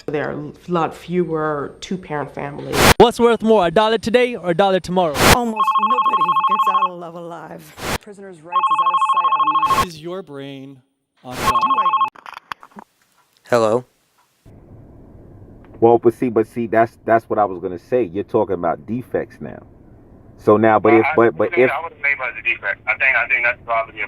There are a lot fewer two-parent families. What's worth more, a dollar today or a dollar tomorrow? Almost nobody gets out of love alive. Prisoners' rights is out of sight, out of mind. Is your brain on God? Hello. Well, but see, that's what I was gonna say. You're talking about defects now. So now, but if, I but wouldn't if, say about the defect. I think that's probably a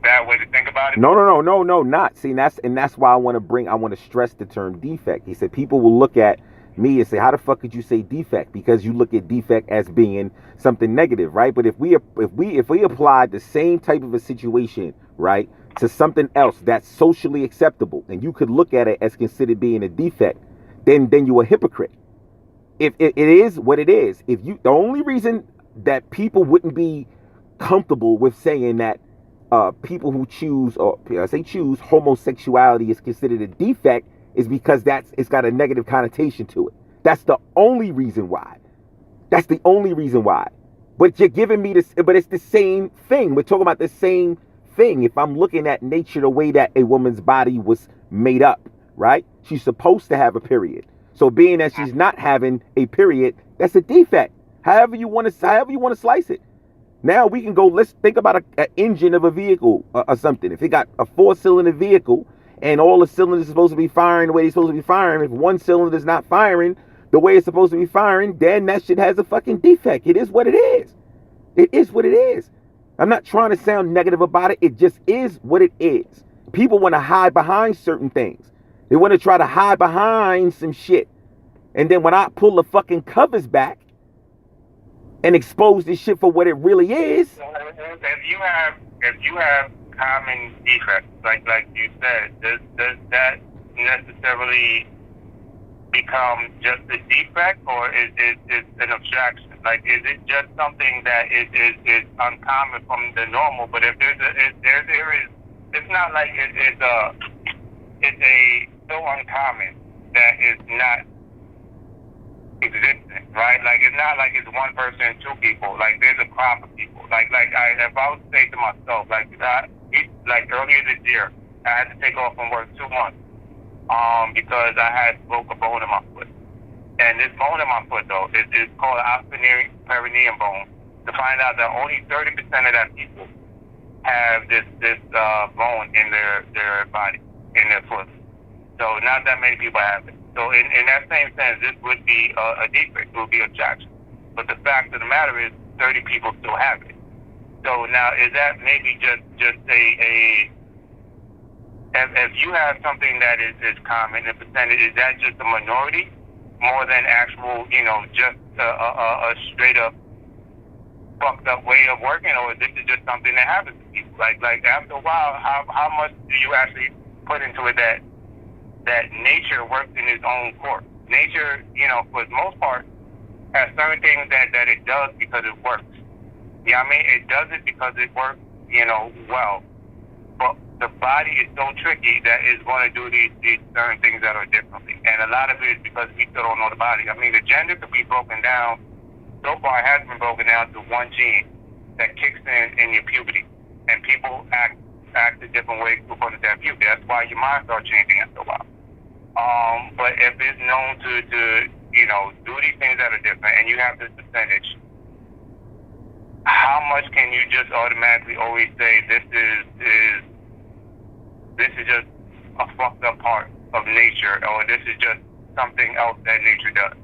bad way to think about it. no, not. See, that's why I want to stress the term defect. He said people will look at me and say, how the fuck could you say defect? Because you look at defect as being something negative, right? But if we applied the same type of a situation, right, to something else that's socially acceptable, and you could look at it as considered being a defect, then you're a hypocrite. If it is what it is, the only reason that people wouldn't be comfortable with saying that people who choose homosexuality is considered a defect is because it's got a negative connotation to it. That's the only reason why. That's the only reason why. But you're giving me this, but it's the same thing. We're talking about the same thing. If I'm looking at nature the way that a woman's body was made up, right? She's supposed to have a period. So being that she's not having a period, that's a defect. However you want to slice it. Now we can go, let's think about an engine of a vehicle or something. If it got a 4-cylinder vehicle and all the cylinders are supposed to be firing the way they're supposed to be firing, if one cylinder is not firing the way it's supposed to be firing, then that shit has a fucking defect. It is what it is. It is what it is. I'm not trying to sound negative about it. It just is what it is. People want to hide behind certain things. They want to try to hide behind some shit. And then when I pull the fucking covers back and expose this shit for what it really is. If you have common defects, like you said, does that necessarily become just a defect, or is an abstraction? Like, is it just something that is uncommon from the normal? But if there is, it's not like it's so uncommon that it's not existent, right? Like, it's not like it's one person, two people. Like, there's a crop of people. If I would say to myself, like earlier this year, I had to take off from work 2 months, because I had broke a bone in my foot. And this bone in my foot, though, is called an perineum bone. To find out that only 30% of that people have this bone in their body, in their foot. So not that many people have it. So in that same sense, this would be a defect. It would be a obstruction. But the fact of the matter is, 30 people still have it. So now, is that maybe just if you have something that is common, the percentage, is that just a minority more than actual, just a straight up fucked up way of working, or this is just something that happens to people? Like after a while, how much do you actually put into it that nature works in its own course? Nature, for the most part, has certain things that it does because it works. You know what I mean? It does it because it works, well. But the body is so tricky that it's going to do these certain things that are differently. And a lot of it is because we still don't know the body. I mean, the gender could be broken down. So far, it has been broken down to one gene that kicks in your puberty. And people act a different way according to that puberty. That's why your mind starts changing after a while. But if it's known to do these things that are different, and you have this percentage, how much can you just automatically always say this is just a fucked up part of nature, or this is just something else that nature does?